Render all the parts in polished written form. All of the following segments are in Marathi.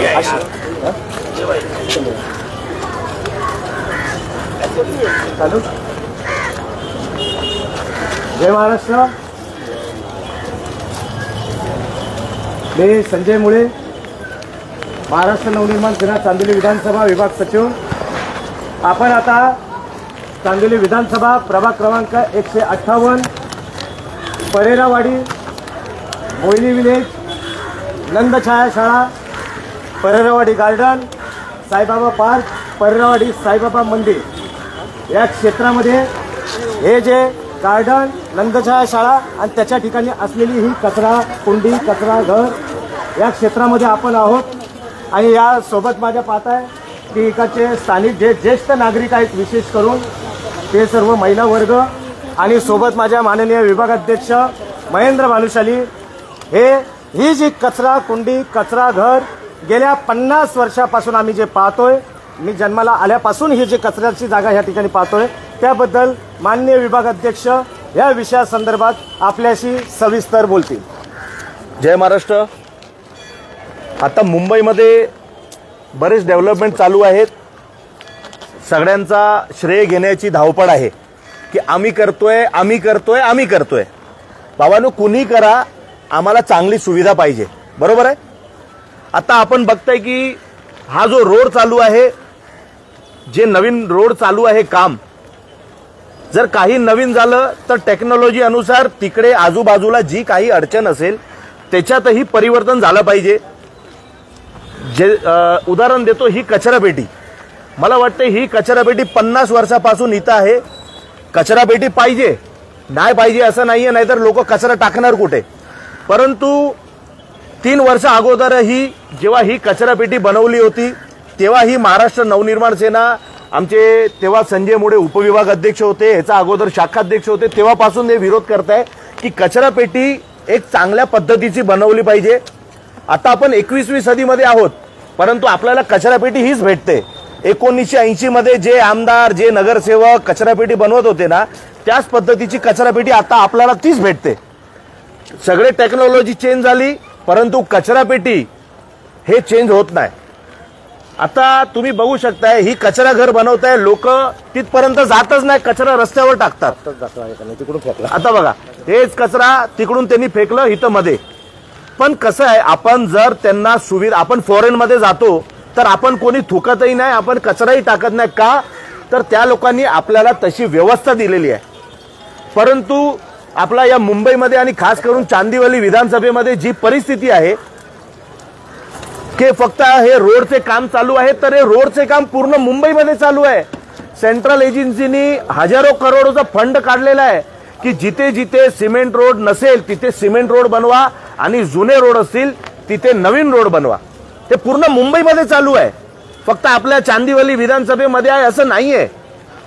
जय महाराष्ट्र। मी संजय मुळे, महाराष्ट्र नवनिर्माण सेना चांदिवली विधानसभा विभाग सचिव। आपण आता चांदिवली विधानसभा प्रभाग क्रमांक 158 परेरावाडी, मोहिनी विलेज, नंदछाया शाळा, परेरावाडी गार्डन, साईबाबा पार्क, परेरावाडी साईबाबा मंदिर या क्षेत्रामध्ये हे जे गार्डन, नंदछाया शाळा आणि त्याच्या ठिकाणी असलेली ही कचरा कुंडी, कचरा घर या क्षेत्रामध्ये आपण आहोत। आणि या सोबत माझ्या पाहताय की इकडचे स्थानिक जे ज्येष्ठ नागरिक आहेत, विशेष करून ते सर्व महिला वर्ग, आणि सोबत माझ्या माननीय विभागाध्यक्ष महेंद्र भानुशाली। ही जी कचरा कुंडी, कचरा घर गेल्या 50 वर्षापासून आम्ही जे पाहतोय, मी जन्माला आल्यापासून ही जी कचऱ्याची जागा या ठिकाणी पाहतोय, त्याबद्दल माननीय विभागाध्यक्ष या विषयासंदर्भात आपल्याशी सविस्तर बोलतील। जय महाराष्ट्र। आता मुंबईमध्ये बरेच डेव्हलपमेंट चालू आहेत। सगळ्यांचा श्रेय घेण्याची धावपळ आहे की आम्ही करतोय, आम्ही करतोय, आम्ही करतोय। बाबांनो, कुणी करा, आम्हाला चांगली सुविधा पाहिजे, बरोबर आहे। आता आपण बघताय की हा जो रोड चालू आहे, जे नवीन रोड चालू आहे काम, जर काही नवीन झालं तर टेक्नॉलॉजी अनुसार तिकडे आजूबाजूला जी काही अडचण असेल त्याच्यातही परिवर्तन झालं पाहिजे। जे उदाहरण देतो, ही कचरापेटी, मला वाटतं ही कचरापेटी 50 वर्षापासून इथं आहे। कचरापेटी पाहिजे, नाही पाहिजे असं नाहीये, नाहीतर लोक कचरा टाकणार कुठे। परंतु 3 वर्ष अगोदरही जेव्हा ही कचरापेटी बनवली होती, तेव्हा ही महाराष्ट्र नवनिर्माण सेना, आमचे तेव्हा संजय मुळे उपविभाग अध्यक्ष होते, ह्याचा अगोदर शाखाध्यक्ष होते, तेव्हापासून ते विरोध करताय की कचरापेटी एक चांगल्या पद्धतीची बनवली पाहिजे। आता आपण 21वी सदीमध्ये आहोत, परंतु आपल्याला कचरापेटी हीच भेटते। 1980 मध्ये जे आमदार, जे नगरसेवक कचरापेटी बनवत होते ना, त्याच पद्धतीची कचरापेटी आता आपल्याला तीच भेटते। सगळे टेक्नॉलॉजी चेंज झाली, परंतु कचरापेटी हे चेंज होत नाही। आता तुम्ही बघू शकताय, ही कचरा घर बनवताय, लोक तिथपर्यंत जातच नाही, कचरा रस्त्यावर टाकतात। आता बघा, हेच कचरा तिकडून त्यांनी फेकलं इथं मध्ये। पण कसं आहे, आपण जर त्यांना सुविधा, आपण फॉरेन मध्ये जातो तर आपण कोणी थुकतही नाही, आपण कचराही टाकत नाही, का तर त्या लोकांनी आपल्याला तशी व्यवस्था दिलेली आहे। परंतु आपला या मुंबईमध्ये आणि खास करून चांदिवली विधानसभेमध्ये जी परिस्थिती आहे की फक्त हे रोडचे काम चालू आहे, तर हे रोडचे काम पूर्ण मुंबईमध्ये चालू आहे। सेंट्रल एजन्सीनी हजारो करोडचा फंड काढलेला आहे की जिथे जिथे सिमेंट रोड नसेल तिथे सिमेंट रोड बनवा, आणि जुने रोड असतील तिथे नवीन रोड बनवा। ते पूर्ण मुंबईमध्ये चालू आहे, फक्त आपल्या चांदिवली विधानसभेमध्ये आहे असं नाहीये।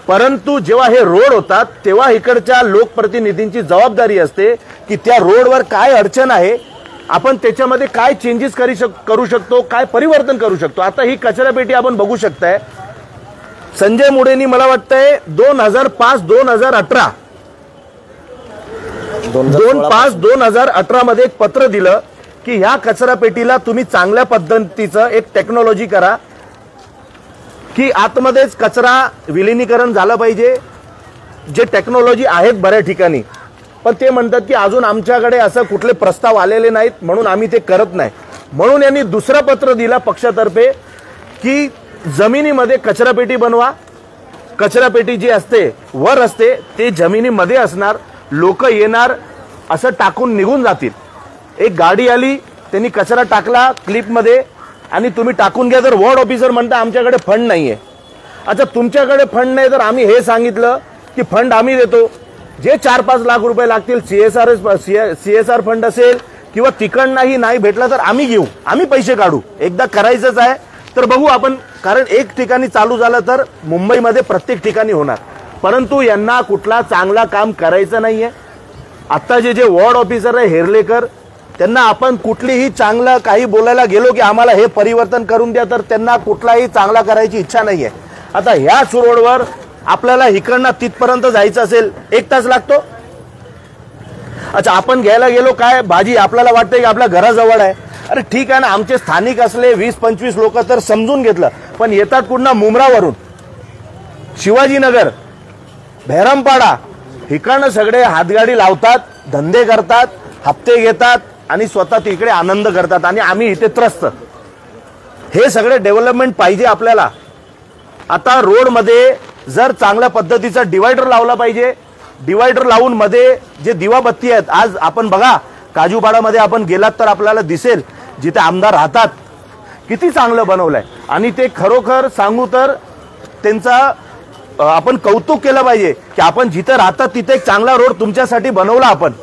परंतु जेव्हा हे रोड होतात तेव्हा इकडच्या लोकप्रतिनिधींची जबाबदारी असते की त्या रोडवर काय अडचण आहे, आपण त्याच्यामध्ये काय चेंजेस करू शकतो, काय परिवर्तन करू शकतो। आता ही कचरापेटी आपण बघू शकताय, संजय मुळेंनी मला वाटतंय 2018 मध्ये एक पत्र दिलं की ह्या कचरापेटीला तुम्ही चांगल्या पद्धतीचं एक टेक्नॉलॉजी करा की आतमध्येच कचरा विलिनीकरण झालं पाहिजे। जे टेक्नॉलॉजी आहेत बऱ्याच ठिकाणी, पण ते म्हणतात की अजून आमच्याकडे असं कुठले प्रस्ताव आलेले नाहीत, म्हणून आम्ही ते करत नाही। म्हणून यांनी दुसरं पत्र दिलं पक्षातर्फे की जमिनीमध्ये कचरापेटी बनवा। कचरापेटी जी असते वर असते, ते जमिनीमध्ये असणार, लोक येणार, असं टाकून निघून जातील। एक गाडी आली, त्यांनी कचरा टाकला क्लिपमध्ये आणि तुम्ही टाकून घ्या, तर वॉर्ड ऑफिसर म्हणता आमच्याकडे फंड नाहीये। अच्छा, तुमच्याकडे फंड नाही तर आम्ही हे सांगितलं की फंड आम्ही देतो, जे 4-5 लाख रुपये लागतील, सीएसआर फंड असेल किंवा तिकडनंही नाही भेटला तर आम्ही घेऊ, आम्ही पैसे काढू। एकदा करायचंच आहे तर बघू आपण, कारण एक ठिकाणी चालू झालं तर मुंबईमध्ये प्रत्येक ठिकाणी होणार। परंतु यांना कुठला चांगला काम करायचं नाहीये। आता जे वॉर्ड ऑफिसर आहे हेरलेकर, त्यांना आपण कुठलीही चांगलं काही बोलायला गेलो की आम्हाला हे परिवर्तन करून द्या, तर त्यांना कुठलाही चांगला करायची इच्छा नाहीये। आता ह्याच रोडवर आपल्याला इकडनं तिथपर्यंत जायचं असेल 1 तास लागतो। अच्छा, आपण घ्यायला गेलो काय भाजी, आपल्याला वाटतंय की आपल्या घराजवळ आहे. अरे ठीक आहे ना, आमचे स्थानिक असले 20-25 लोक तर समजून घेतलं, पण येतात कुठं मुंब्रावरून, शिवाजीनगर, भैरमपाडा, इकडनं सगळे हातगाडी लावतात, धंदे करतात, हप्ते घेतात आणि स्वतः तिकडे आनंद करतात आणि आम्ही इथे त्रस्त. हे सगळे डेव्हलपमेंट पाहिजे आपल्याला. आता रोडमध्ये जर चांगल्या पद्धतीचा डिवायडर लावला पाहिजे. डिवायडर लावून मध्ये जे दिवाबत्ती आहेत, आज आपण बघा काजूपाडामध्ये आपण गेलात तर आपल्याला दिसेल जिथे आमदार राहतात किती चांगलं बनवलंय. आणि ते खरोखर सांगू तर त्यांचा आपण कौतुक केलं पाहिजे की आपण जिथे राहतात तिथे एक चांगला रोड तुमच्यासाठी बनवला आपण.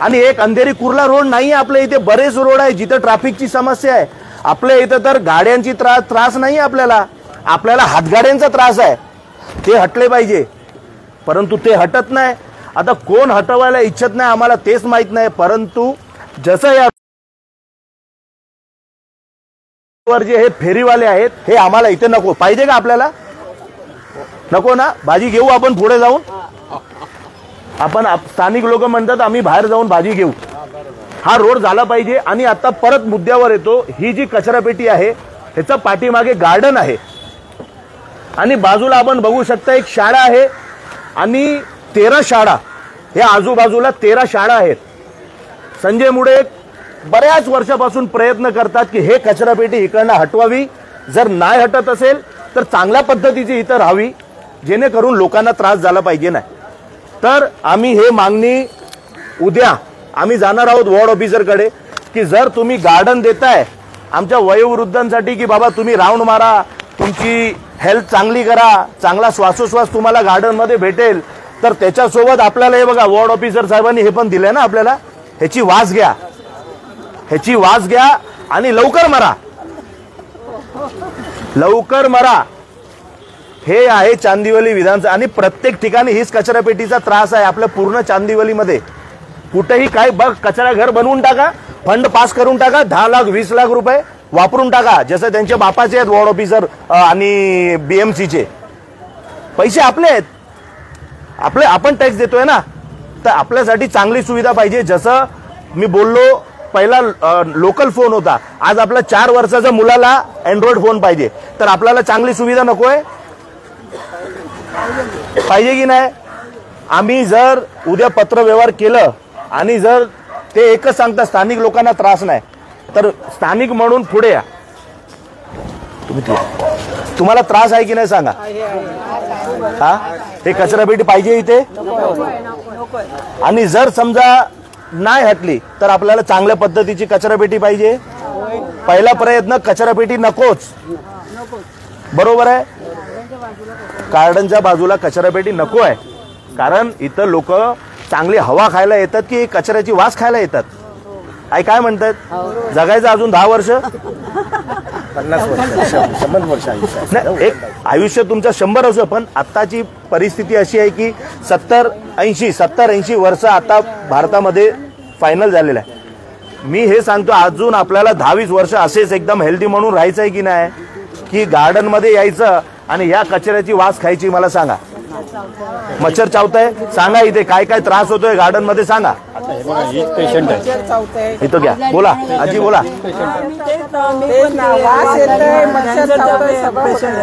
आणि एक अंधेरी कुर्ला रोड नाही, आपल्या इथे बरेच रोड आहे जिथे ट्रॅफिकची समस्या आहे. आपल्या इथं तर गाड्यांची त्रास नाही, आपल्याला हातगाड्यांचा त्रास आहे. ते हटले पाहिजे, परंतु ते हटत नाही. आता कोण हटवायला इच्छित नाही आम्हाला तेच माहित नाही, परंतु जसं या जे हे फेरीवाले आहेत हे आम्हाला इथे नको. पाहिजे का आपल्याला? नको ना. भाजी घेऊ आपण पुढे जाऊन. आपण स्थानिक लोक म्हणतात आम्ही बाहेर जाऊन भाजी घेऊ. हा रोड झाला पाहिजे. आणि आता परत मुद्द्यावर येतो, ही जी कचरापेटी आहे ह्याचा पाठीमागे गार्डन आहे आणि बाजूला आपण बघू शकता एक शाळा आहे आणि 13 शाळा, या आजूबाजूला 13 शाळा आहेत. संजय मुळे बऱ्याच वर्षापासून प्रयत्न करतात की हे कचरापेटी इकडनं हटवावी. जर नाही हटत असेल तर चांगल्या पद्धतीची इथं राहावी, जेणेकरून लोकांना त्रास झाला पाहिजे नाही. तर आम्ही हे मागणी उद्या आम्ही जाणार आहोत वॉर्ड ऑफिसरकडे की जर तुम्ही गार्डन देताय आमच्या वयोवृद्धांसाठी की बाबा तुम्ही राऊंड मारा, तुमची हेल्थ चांगली करा, चांगला श्वासोश्वास तुम्हाला गार्डन मध्ये भेटेल, तर त्याच्यासोबत आपल्याला हे बघा वॉर्ड ऑफिसर साहेबांनी हे पण दिलंय ना आपल्याला, ह्याची वास घ्या आणि लवकर मरा. हे आहे चांदिवली विधानसभा आणि प्रत्येक ठिकाणी हीच कचरापेटीचा त्रास आहे. आपल्या पूर्ण चांदिवलीमध्ये कुठेही काय बघ, कचरा घर बनवून टाका, फंड पास करून टाका, 10 लाख 20 लाख रुपये वापरून टाका, जसं त्यांच्या बापाचे आहेत वॉर्ड ऑफिसर आणि बीएमसीचे पैसे आपले आहेत. आपण टॅक्स देतोय ना, तर आपल्यासाठी चांगली सुविधा पाहिजे. जसं मी बोललो पहिला लोकल फोन होता, आज आपला 4 वर्षाच्या मुलाला अँड्रॉइड फोन पाहिजे, तर आपल्याला चांगली सुविधा नकोय? पाहिजे की नाही? आम्ही जर उद्या पत्रव्यवहार केलं आणि जर ते एकच सांगता स्थानिक लोकांना त्रास नाही, तर स्थानिक म्हणून पुढे या. तुम्हाला त्रास आहे की नाही सांगा. हा, हे कचरापेटी पाहिजे इथे. आणि जर समजा नाही हटली तर आपल्याला चांगल्या पद्धतीची कचरापेटी पाहिजे. पहिला प्रयत्न कचरापेटी नकोच, बरोबर आहे. गार्डनच्या बाजूला कचरापेटी नको आहे, कारण इथं लोक चांगली हवा खायला येतात की कचऱ्याची वास खायला येतात. काय म्हणतात, जगायचं अजून 10 वर्ष 50 वर्ष 100 वर्ष नाही, एक आयुष्य तुमचं 100 असो, पण आताची परिस्थिती अशी आहे की 70-80 वर्ष आता भारतामध्ये फायनल झालेलं आहे. मी हे सांगतो अजून आपल्याला 10-20 वर्ष असेच एकदम हेल्दी म्हणून राहायचं आहे की नाही, की गार्डन मध्ये यायचं आणि या कचऱ्याची वास खायची. मला सांगा, मच्छर चावताय? सांगा इथे काय काय त्रास होतोय गार्डन मध्ये सांगा. पेशंट आहे इथं घ्या, बोला आजी बोला.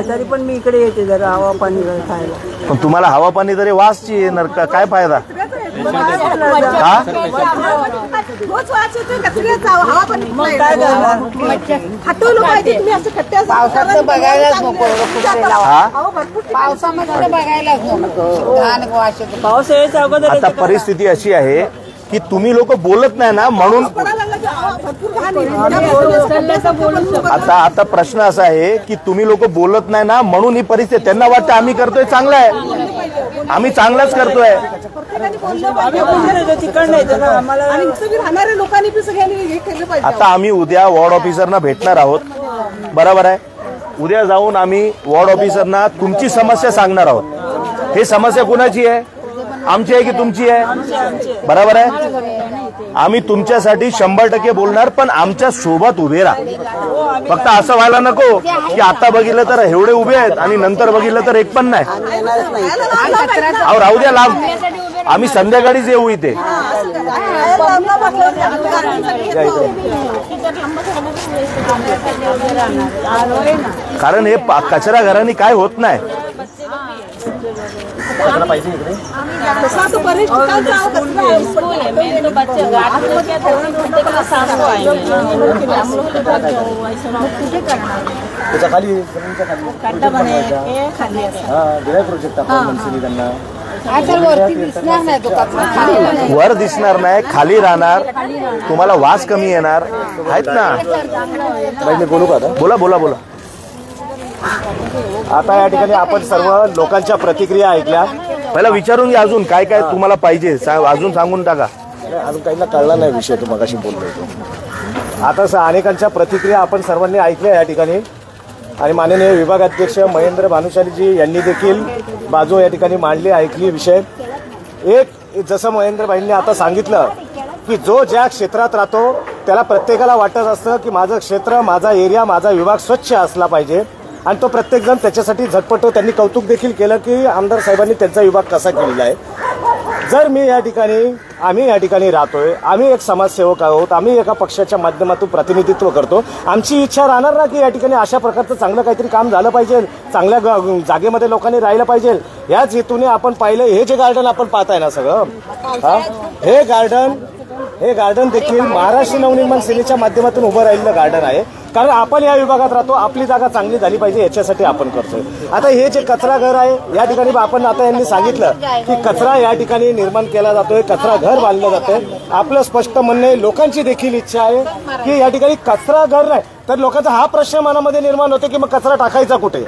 तरी पण मी इकडे येते जरा हवा पाणी खायला. पण तुम्हाला हवा पाणी तरी वासची येणार का, काय फायदा? हा, आता परिस्थिती अशी आहे की तुम्ही लोक बोलत नाही ना म्हणून. आता प्रश्न असा आहे की तुम्ही लोक बोलत नाही ना म्हणून ही परिस्थिती. त्यांना वाटतं आम्ही करतोय चांगलं आहे, आम्ही चांगलंच करतोय. आता आम्ही उद्या वॉर्ड ऑफिसरना भेटणार आहोत, बरोबर आहे. उद्या जाऊन आम्ही वॉर्ड ऑफिसरना तुमची समस्या सांगणार आहोत. हे समस्या कुणाची आहे, आमची आहे की तुमची आहे? बरोबर आहे. आम्ही तुमच्यासाठी 100% बोलणार, पण आमच्या सोबत उभे राहा. फक्त असं व्हायला नको की आता बघितलं तर एवढे उभे आहेत आणि नंतर बघितलं तर एक पण नाही. राहू द्या लाभ. आम्ही संध्याकाळीच येऊ इथे. कारण हे कचरा घरांनी काय होत नाही. वर दिसणार नाही, खाली राहणार, तुम्हाला वास कमी येणार आहेत ना. बोलू का आता? बोला बोला बोला. आता या ठिकाणी आपण सर्व लोकांच्या प्रतिक्रिया ऐकल्या. पहिला विचारून घ्या अजून काय काय तुम्हाला पाहिजे, अजून सांगून टाका. अजून काहींना कळला नाही विषय, तो मगाशी बोललो होतो. आता अनेकांच्या प्रतिक्रिया आपण सर्वांनी ऐकल्या या ठिकाणी. आणि माननीय विभागाध्यक्ष महेंद्र भानुशालीजी यांनी देखील बाजू या ठिकाणी मांडली, ऐकली विषय. एक जसं महेंद्रभाईंनी आता सांगितलं की जो ज्या क्षेत्रात राहतो त्याला प्रत्येकाला वाटत असतं की माझं क्षेत्र, माझा एरिया, माझा विभाग स्वच्छ असला पाहिजे आणि तो प्रत्येकजण त्याच्यासाठी झटपटतो. त्यांनी कौतुक देखील केलं की आमदार साहेबांनी त्यांचा विभाग कसा केलेला आहे. जर आम्ही या ठिकाणी राहतोय, आम्ही एक समाजसेवक आहोत, आम्ही एका पक्षाच्या माध्यमातून प्रतिनिधित्व करतो, आमची इच्छा राहणार ना की या ठिकाणी अशा प्रकारचं चांगलं काहीतरी काम झालं पाहिजे, चांगल्या जागेमध्ये लोकांनी राहिलं पाहिजे. याच हेतूने आपण पाहिलं, हे जे गार्डन आपण पाहताय ना सगळं, हे गार्डन देखील महाराष्ट्र नवनिर्माण सेनेच्या माध्यमातून उभं राहिलेलं गार्डन आहे. कारण आपण या विभागात राहतो, आपली जागा चांगली झाली पाहिजे याच्यासाठी आपण करतोय. आता हे जे कचरा घर आहे या ठिकाणी आपण आता यांनी सांगितलं की कचरा या ठिकाणी निर्माण केला जातोय, कचरा घर बांधलं जातंय. आपलं स्पष्ट म्हणणं आहे, लोकांची देखील इच्छा आहे की या ठिकाणी कचरा घर नाही तर लोकांचा हा प्रश्न मनामध्ये निर्माण होतो की मग कचरा टाकायचा कुठे.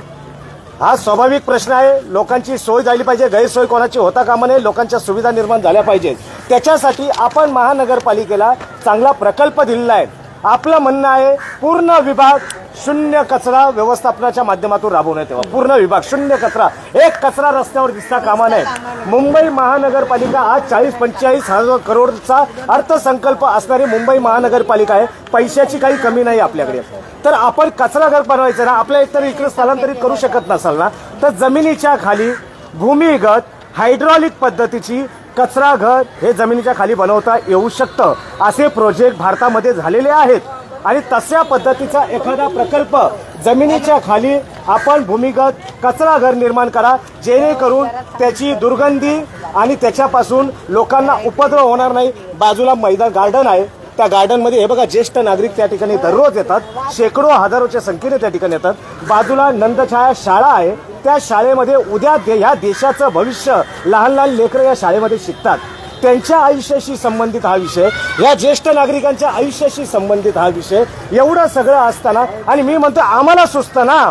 हा स्वाभाविक प्रश्न आहे. लोकांची सोय झाली पाहिजे, गैरसोय कोणाची होता कामा नये, लोकांच्या सुविधा निर्माण झाल्या पाहिजेत. त्याच्यासाठी आपण महानगरपालिकेला चांगला प्रकल्प दिलेला आहे. आपलं म्हणणं आहे पूर्ण विभाग शून्य कचरा व्यवस्थापनाच्या माध्यमातून राबवण्यात यावा. पूर्ण विभाग शून्य कचरा, एक कचरा रस्त्यावर दिसता कामा नये. मुंबई महानगरपालिका आज 40-45 हजार करोडचा अर्थसंकल्प असणारी मुंबई महानगरपालिका आहे. पैशाची काही कमी नाही आपल्याकडे. तर आपण कचरा घर बनवायचं ना, आपल्या एकतर इकडे स्थलांतरित करू शकत नसाल ना, तर जमिनीच्या खाली भूमिगत हायड्रॉलिक पद्धतीची कचरा घर हे जमिनीच्या खाली बनवता येऊ शकतं. असे प्रोजेक्ट भारतामध्ये झालेले आहेत. आणि तशा पद्धतीचा एखादा प्रकल्प जमिनीच्या खाली आपण भूमिगत कचरा घर निर्माण करा, जेणेकरून त्याची दुर्गंधी आणि त्याच्यापासून लोकांना उपद्रव होणार नाही. बाजूला मैदान गार्डन आहे, त्या गार्डनमध्ये हे बघा ज्येष्ठ नागरिक त्या ठिकाणी दररोज येतात, शेकडो हजारोच्या संख्येने त्या ठिकाणी येतात. बाजूला नंदछाया शाळा आहे, त्या शाळेमध्ये उद्या या देशाचं भविष्य लहान लहान लेकरं या शाळेमध्ये शिकतात. त्यांच्या आयुष्याशी संबंधित हा विषय, या ज्येष्ठ नागरिकांच्या आयुष्याशी संबंधित हा विषय. एवढं सगळं असताना आणि मी म्हणतो आम्हाला सुचतं ना,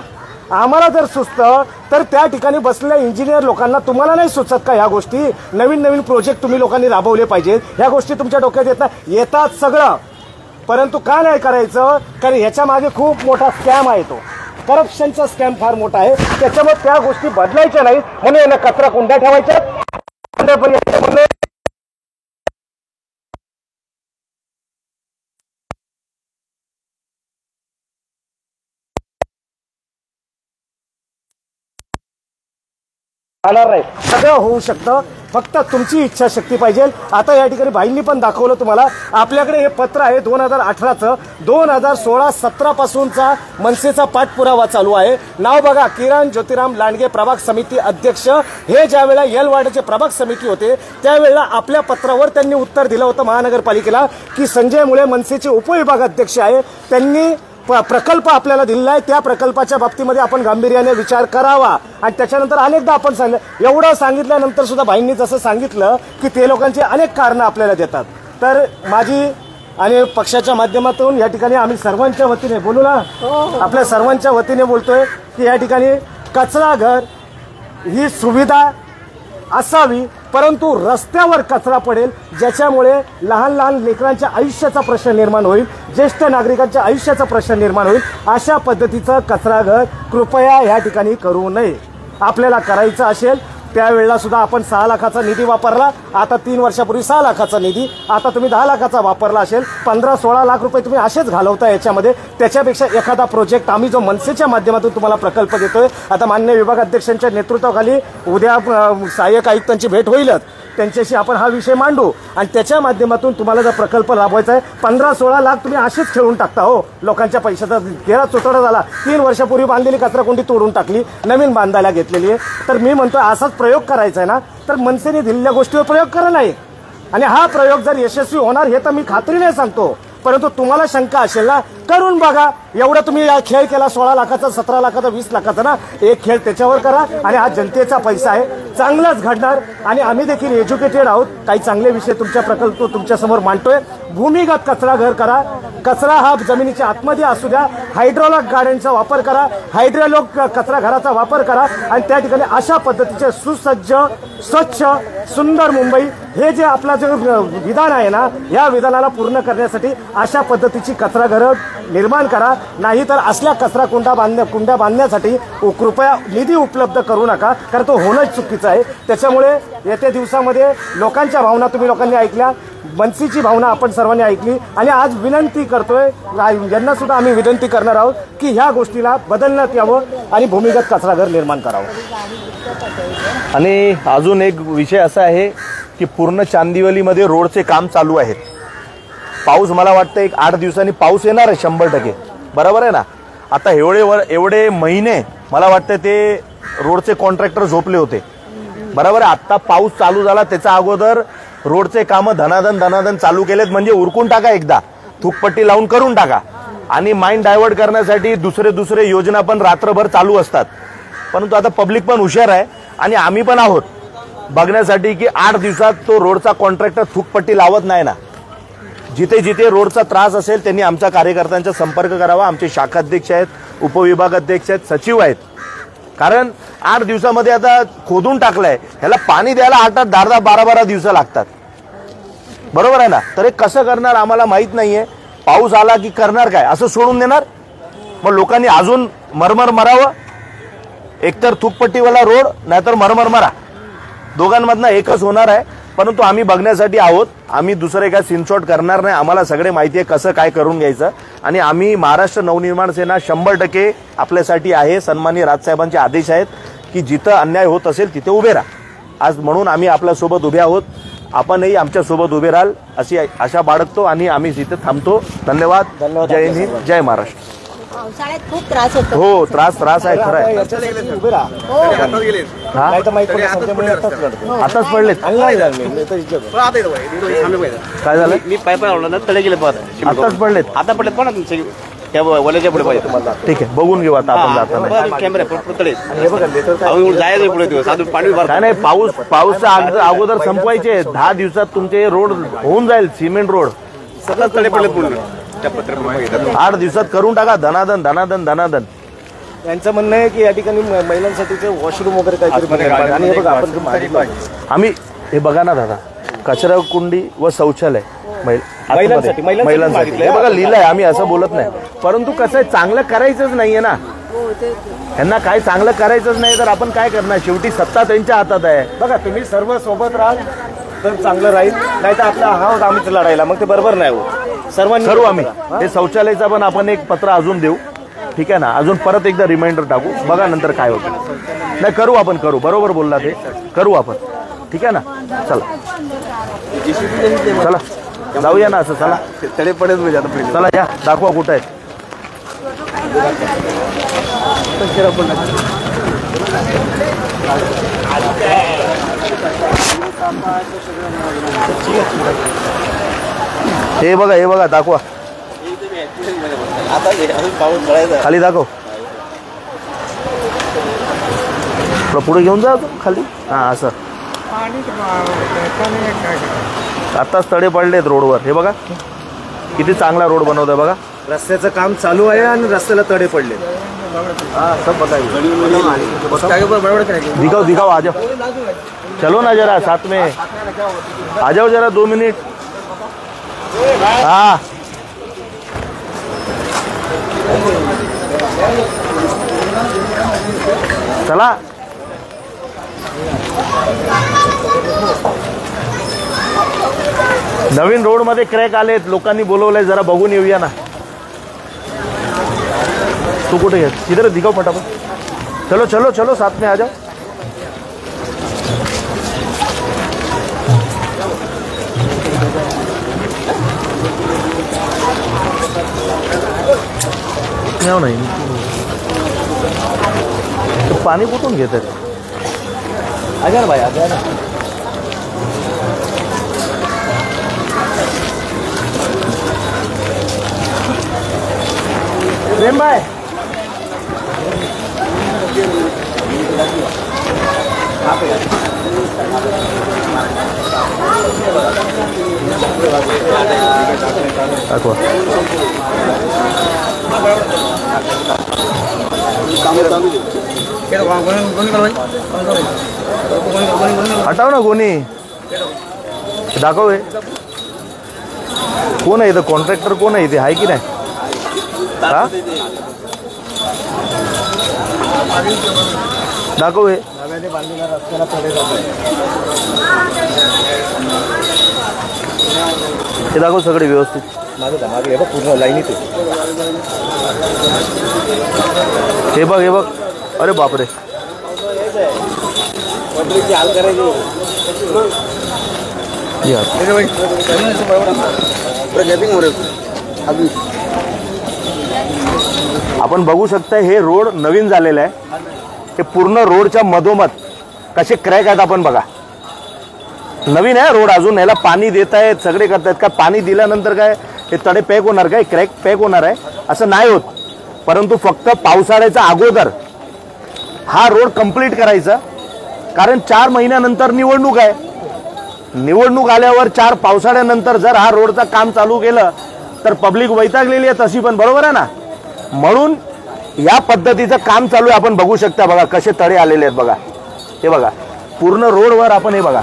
आम्हाला जर सुचतं तर त्या ठिकाणी बसलेल्या इंजिनियर लोकांना तुम्हाला नाही सुचत का ह्या गोष्टी? नवीन नवीन प्रोजेक्ट तुम्ही लोकांनी राबवले पाहिजेत. ह्या गोष्टी तुमच्या डोक्यात येतात सगळं, परंतु का नाही करायचं? कारण ह्याच्या मागे खूप मोठा स्कॅम आहे, तो करप्शनचा स्कॅम फार मोठा आहे. त्याच्यामुळे त्या गोष्टी बदलायच्या नाहीत म्हणून यांना कचरा कुंड्या ठेवायच्या. नाही सगळं होऊ शकतं, फक्त तुमची इच्छाशक्ती पाहिजे. आता या ठिकाणी भाईंनी पण दाखवलं तुम्हाला, आपल्याकडे हे पत्र आहे 2018चं. 2016-17 पासूनचा मनसेचा पाठपुरावा चालू आहे. नाव बघा, किरण ज्योतिराम लांडगे, प्रभाग समिती अध्यक्ष. हे ज्या वेळेला येलवाड्याचे प्रभाग समिती होते त्यावेळेला आपल्या पत्रावर त्यांनी उत्तर दिलं होतं महानगरपालिकेला की संजय मुळे मनसेचे उपविभाग अध्यक्ष आहे, त्यांनी प्रकल्प आपल्याला दिलेला आहे, त्या प्रकल्पाच्या बाबतीमध्ये आपण गांभीर्याने विचार करावा. आणि त्याच्यानंतर अनेकदा आपण सांगितलं. एवढं सांगितल्यानंतर सुद्धा भाईंनी जसं सांगितलं की ते लोकांची अनेक कारणं आपल्याला देतात. तर माझी आणि पक्षाच्या माध्यमातून या ठिकाणी आम्ही सर्वांच्या वतीने बोलू ना, आपल्या सर्वांच्या वतीने बोलतोय की या ठिकाणी कचरा घर ही सुविधा असावी, परंतु रस्त्यावर कचरा पडेल ज्याच्यामुळे लहान लहान लेकरांच्या आयुष्याचा प्रश्न निर्माण होईल, ज्येष्ठ नागरिकांच्या आयुष्याचा प्रश्न निर्माण होईल. अशा पद्धतीचं कचरा घर कृपया या ठिकाणी करू नये. आपल्याला करायचं असेल त्यावेळेला सुद्धा आपण 6 लाखाचा निधी वापरला, आता 3 वर्षापूर्वी 6 लाखाचा निधी, आता तुम्ही 10 लाखाचा वापरला असेल, 15-16 लाख रुपये तुम्ही असेच घालवता याच्यामध्ये. त्याच्यापेक्षा एखादा प्रोजेक्ट आम्ही जो मनसेच्या माध्यमातून तुम्हाला प्रकल्प देतोय, आता माननीय विभाग अध्यक्षांच्या नेतृत्वाखाली उद्या सहाय्यक आयुक्तांची भेट होईलच, त्यांच्याशी आपण हा विषय मांडू आणि त्याच्या माध्यमातून तुम्हाला जर प्रकल्प राबवायचा आहे 15-16 लाख तुम्ही असेच खेळून टाकता हो लोकांच्या पैशाचा गेला चोतडा झाला. 3 वर्षापूर्वी बांधलेली कचराकुंडी तोडून टाकली, नवीन बांधायला घेतलेली आहे. तर मी म्हणतो असाच प्रयोग करायचा आहे ना तर मनसेने दिलेल्या गोष्टीवर प्रयोग करा नाही. आणि हा प्रयोग जर यशस्वी होणार हे तर मी खात्रीने सांगतो. परंतु तुम्हाला शंका असेल ना करून बघा. एवढा तुम्ही खेळ केला 16 लाखाचा 17 लाखाचा 20 लाखाचा ना एक खेळ त्याच्यावर करा. आणि हा जनतेचा पैसा आहे, चांगलाच घडणार. आणि आम्ही देखील एज्युकेटेड आहोत, काही चांगले विषय तुमच्या प्रकल्प तुमच्यासमोर मांडतोय. भूमिगत कचरा घर करा, कचरा हा जमिनीच्या आतमध्ये असू द्या, हायड्रोलॉक गाड्यांचा वापर करा, हायड्रोलॉक कचरा घराचा वापर करा. आणि त्या ठिकाणी अशा पद्धतीचे सुसज्ज स्वच्छ सुंदर मुंबई हे जे आपला जे विधान आहे ना या विधानाला पूर्ण करण्यासाठी अशा पद्धतीची कचरा घरं निर्माण करा. नाहीतर असल्या कचरा कुंड्या बांधण्यासाठी कृपया निधी उपलब्ध करू नका, कारण तो होणंच चुकीचं आहे. त्याच्यामुळे येत्या दिवसामध्ये लोकांच्या भावना तुम्ही लोकांनी ऐकल्या, मनसेची भावना आपण सर्वांनी ऐकली. आणि आज विनंती करतोय यांना सुद्धा आम्ही विनंती करणार आहोत की ह्या गोष्टीला बदलण्यात यावं आणि भूमिगत कचरा घर निर्माण करावं. आणि अजून एक विषय असा आहे की पूर्ण चांदिवलीमध्ये रोडचे काम चालू आहेत. पाऊस मला वाटतं एक 8 दिवसांनी पाऊस येणार आहे 100%, बरोबर आहे ना. आता एवढे महिने मला वाटतं ते रोडचे कॉन्ट्रॅक्टर झोपले होते, बरोबर आहे. आत्ता पाऊस चालू झाला त्याच्या अगोदर रोडचे कामं धनाधन चालू केलेत. म्हणजे उरकून टाका, एकदा थूकपट्टी लावून करून टाका. आणि माइंड डायव्हर्ट करण्यासाठी दुसरे योजना पण रात्रभर चालू असतात. परंतु आता पब्लिक पण हुशार आहे आणि आम्ही पण आहोत बघण्यासाठी की 8 दिवसात तो रोडचा कॉन्ट्रॅक्टर थूकपट्टी लावत नाही ना. जिथे जिथे रोडचा त्रास असेल त्यांनी आमच्या कार्यकर्त्यांचा संपर्क करावा. आमचे शाखाध्यक्ष आहेत, उपविभागाध्यक्ष आहेत, सचिव आहेत. कारण 8 दिवसामध्ये आता खोदून टाकलंय, ह्याला पाणी द्यायला 8-8, 10-10, 12-12 दिवस लागतात, बरोबर आहे ना. तर हे कसं करणार आम्हाला माहित नाहीये. पाऊस आला की करणार काय, असं सोडून देणार. मग लोकांनी अजून मरमर मरावं. एकतर थूकपट्टीवाला रोड नाहीतर मरमर मरा, दोघांमधनं एकच होणार आहे. परंतु आम्ही बघण्यासाठी आहोत, आम्ही दुसरे काय सिनशॉट करणार नाही. आम्हाला सगळे माहिती आहे कसं काय करून घ्यायचं. आणि आम्ही महाराष्ट्र नवनिर्माण सेना 100% आपल्यासाठी आहे. सन्माननीय राजसाहेबांचे आदेश आहेत की जिथं अन्याय होत असेल तिथे उभे राहा. आज म्हणून आम्ही आपल्यासोबत उभे आहोत, आपणही आमच्यासोबत उभे राहाल अशी आशा बाळगतो आणि आम्ही तिथे थांबतो. धन्यवाद. जय हिंद, जय महाराष्ट्र. पावसाळ्यात खूप त्रास होतो. हो त्रास आहे, खरं आहे. उभे राहा. आताच पडलेत. काय झालं? मी पाय लावला ना तळे गेले आताच पडलेत. आता पडलेत पण वल्याच्या पुढे पाहिजे तुम्हाला. ठीक आहे, बघून घेऊ आता आपण जाताना. कॅमेरा तळे जायचं पुढे दिवस अजून पाणी काय नाही, पाऊसच्या अगोदर संपवायचे. 10 दिवसात तुमचे रोड होऊन जाईल, सिमेंट रोड. सतत तळे पडले पूर्ण 8 दिवसात करून टाका. धनादन. यांचं म्हणणं आहे की या ठिकाणी महिलांसाठीचे वॉशरूम वगैरे काहीतरी. आणि हे बघा आपण आम्ही हे बघा ना दादा, कचरा कुंडी व शौचालय महिलांसाठी हे बघा लिहिलंय. आम्ही असं बोलत नाही, परंतु कसं आहे चांगलं करायचंच नाहीये ना. यांना काय चांगलं करायचंच नाही तर आपण काय करणार. शेवटी सत्ता त्यांच्या हातात आहे. बघा तुम्ही सर्व सोबत राहाल तर चांगलं राहील, नाही तर आपला आहोत आम्हीच लढायला, मग ते बरोबर नाही होत. सर्वांनी करू आम्ही हे शौचालयाचा पण आपण एक पत्र अजून देऊ, ठीक आहे ना. अजून परत एकदा रिमाइंडर टाकू, बघा नंतर काय होतं. नाही करू आपण, करू. बरोबर बोलला ते, करू आपण, ठीक आहे ना. चला जाऊया ना असं. चला तळे पडेल. चला या, दाखवा कुठं आहेत. हे बघा दाखवा. खाली दाखव. पुढे घेऊन जा खाली. हा असं. आताच तडे पडलेत रोडवर. हे बघा किती चांगला रोड बनवतोय बघा. रस्त्याचं काम चालू आहे आणि रस्त्याला तडे पडले. दिखाओ आ जाओ. चलो ना जरा साथ में आ जाओ जरा 2 मिनट. हाँ चला. नवीन रोड मध्ये क्रॅक आलेत, लोकांनी बोलवलंय, जरा बघून येऊया ना. तू कुठे घे, इधर दिखाओ फटाफट. चलो साथ में आ जाओ. नाही पाणी कुठून घेत आहेत? अगर भाई अगर प्रेम भाई दाखवा. हटाव ना कोणी दाखव. हे कोण आहे इथं? कॉन्ट्रॅक्टर कोण आहे इथे? आहे की नाही? हा दाखव. हे हे दाखव सगळे व्यवस्थित. मागे बघ पूर्ण लाईनीत हे बघ, हे बघ. अरे बापरे. आपण बघू शकता हे रोड नवीन झालेलं आहे. हे पूर्ण रोडच्या मधोमध कसे क्रॅक आहेत आपण बघा. नवीन आहे रोड, अजून याला पाणी देत आहेत, सगळे करतायत. काय पाणी दिल्यानंतर काय हे तडे पॅक होणार? काय क्रॅक पॅक होणार आहे? असं नाही होत. परंतु फक्त पावसाळ्याच्या अगोदर हा रोड कंप्लीट करायचा. कारण 4 महिन्यानंतर निवडणूक आहे. निवडणूक आल्यावर 4 पावसाळ्यानंतर जर हा रोडचं काम चालू केलं तर पब्लिक वैतागलेली आहे तशी पण, बरोबर आहे ना. म्हणून या पद्धतीचं काम चालू आहे. आपण बघू शकता बघा कसे तडे आलेले आहेत बघा. हे बघा पूर्ण रोडवर आपण हे बघा,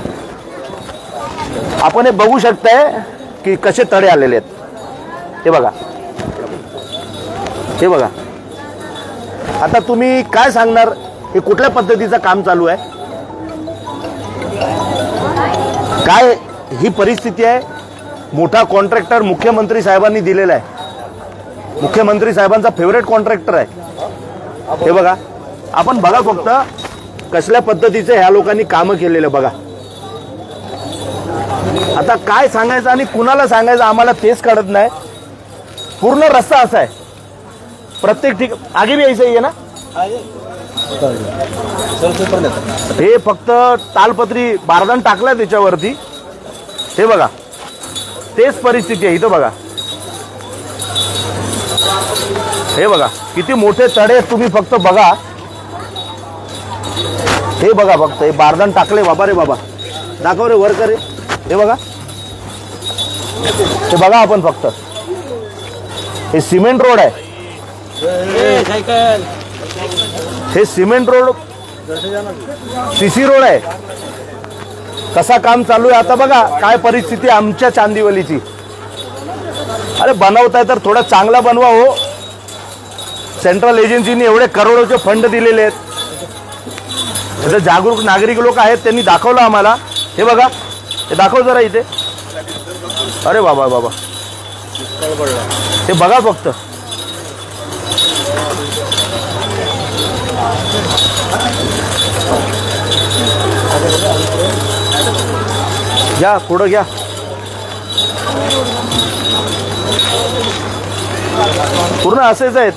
आपण हे बघू शकताय की कसे तडे आलेले आहेत. हे बघा, हे बघा. आता तुम्ही काय सांगणार? हे कुठल्या पद्धतीचं काम चालू आहे? काय ही परिस्थिती आहे? मोठा कॉन्ट्रॅक्टर मुख्यमंत्री साहेबांनी दिलेला आहे. मुख्यमंत्री साहेबांचा फेवरेट कॉन्ट्रॅक्टर आहे. हे बघा, आपण बघा फक्त कसल्या पद्धतीचे ह्या लोकांनी कामं केलेले बघा. आता काय सांगायचं आणि कुणाला सांगायचं आम्हाला तेच कळत नाही. पूर्ण रस्ता असा आहे प्रत्येक ठिकाणी. आगे भी ऐसा ही आहे ना? हे फक्त तालपत्री बारदान टाकलाय त्याच्यावरती. हे बघा तेच परिस्थिती आहे इथं बघा. हे बघा किती मोठे तडे तुम्ही फक्त बघा. हे बघा फक्त हे बारदान टाकले. बाबा रे बाबा, दाखव रे वर करे. हे बघा, हे बघा आपण फक्त. हे सिमेंट रोड आहे. हे सिमेंट रोड सीसी रोड आहे. कसा काम चालू आहे आता बघा. काय परिस्थिती आमच्या चांदिवलीची. अरे बनवताय तर थोडा चांगला बनवा हो. सेंट्रल एजन्सीने एवढे करोडोचे फंड दिलेले आहेत. जागरूक नागरिक लोक आहेत, त्यांनी दाखवलं आम्हाला. हे बघा, हे दाखव जरा इथे. अरे बाबा बाबा, हे बघा फक्त. घ्या पुढं घ्या. पूर्ण असेच आहेत.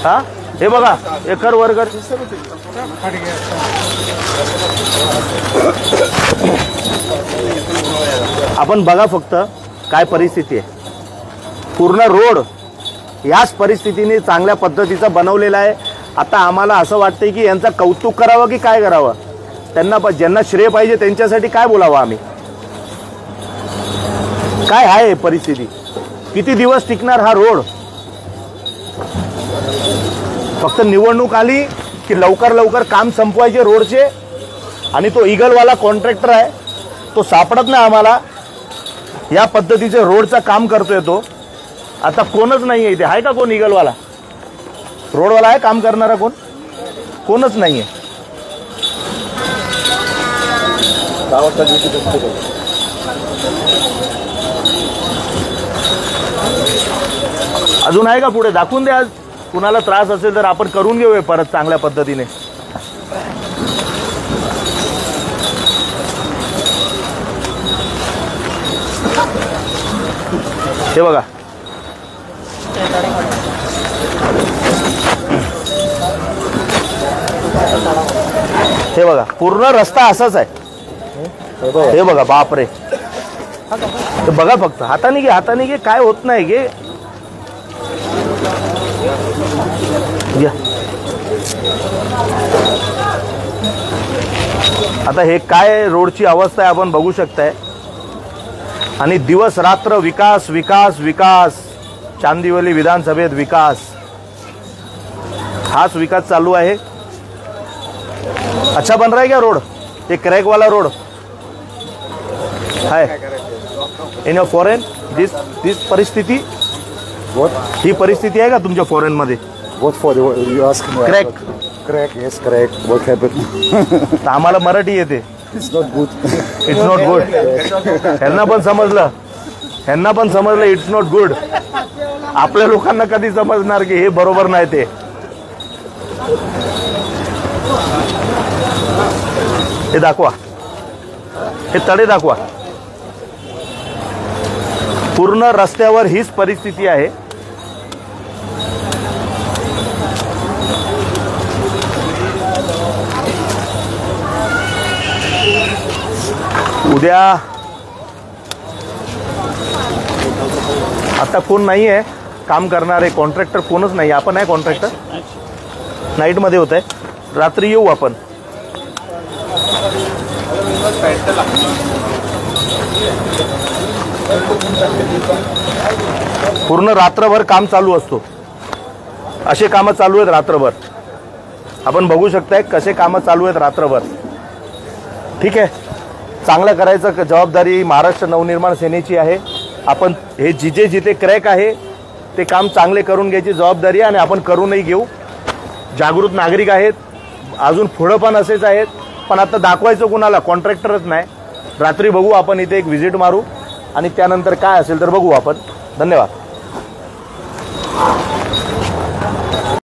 हा हे बघा, एकर वर्गर. आपण बघा फक्त काय परिस्थिती आहे. पूर्ण रोड याच परिस्थितीने चांगल्या पद्धतीचा बनवलेला आहे. आता आम्हाला असं वाटतंय की यांचं कौतुक करावं की काय करावं. त्यांना ज्यांना श्रेय पाहिजे त्यांच्यासाठी काय बोलावं आम्ही. काय आहे परिस्थिती? किती दिवस टिकणार हा रोड? फक्त निवडणूक आली की लवकर लवकर काम संपवायचे रोडचे. आणि तो ईगलवाला कॉन्ट्रॅक्टर आहे, तो सापडत नाही आम्हाला. या पद्धतीचे रोडचं काम करतोय तो. आता कोणच नाही आहे इथे. आहे का कोण ईगलवाला? रोडवाला आहे काम करणारा कोण? कोणच नाही आहे. अजून आहे का पुढे? दाखवून द्या. कुणाला त्रास असेल तर आपण करून घेऊया परत चांगल्या पद्धतीने. हे बघा, हे बघा पूर्ण रस्ता असाच आहे. हे बघा बापरे. तर बघा फक्त हाताने घे काय होत नाही घे. घ्या. आता हे काय रोडची अवस्था आहे आपण बघू शकताय. आणि दिवस रात्र विकास विकास विकास. चांदिवली विधानसभेत विकास, हाच विकास चालू आहे. अच्छा बन रहा है क्या रोड? ये क्रैक वाला रोड है इन योर फॉरेन. दिस परिस्थिती, ही परिस्थिती आहे का तुमच्या फॉरेन मध्ये? What for? You asking why? Crack. Crack, yes, crack. What happened? तर आम्हाला मराठी येते. It's not good. It's not good. ह्यांना पण समजलं इट्स नॉट गुड. आपल्या लोकांना कधी समजणार की हे बरोबर नाही ते. हे दाखवा, हे तडे दाखवा. पूर्ण रस्त्यावर हीच परिस्थिती आहे. उद्या आता कोण नाही आहे काम करणारे, कॉन्ट्रॅक्टर कोणच नाही. आपण आहे कॉन्ट्रॅक्टर, नाईट मध्ये होत आहे. रात्री येऊ आपण. पूर्ण रात्रभर काम चालू असतो. असे कामं चालू आहेत रात्रभर. आपण बघू शकताय कसे कामं चालू आहेत रात्रभर. ठीक आहे, चांगलं करायचं जबाबदारी महाराष्ट्र नवनिर्माण सेनेची आहे. आपण हे जिथे क्रॅक आहे ते काम चांगले करून घ्यायची जबाबदारी आहे आणि आपण करूनही घेऊ. जागृत नागरिक आहेत, अजून पुढं पण असेच आहेत. पण आता दाखवायचं कुणाला? कॉन्ट्रॅक्टरच नाही. रात्री बघू आपण, इथे एक व्हिजिट मारू आणि त्यानंतर काय असेल तर बघू आपण. धन्यवाद.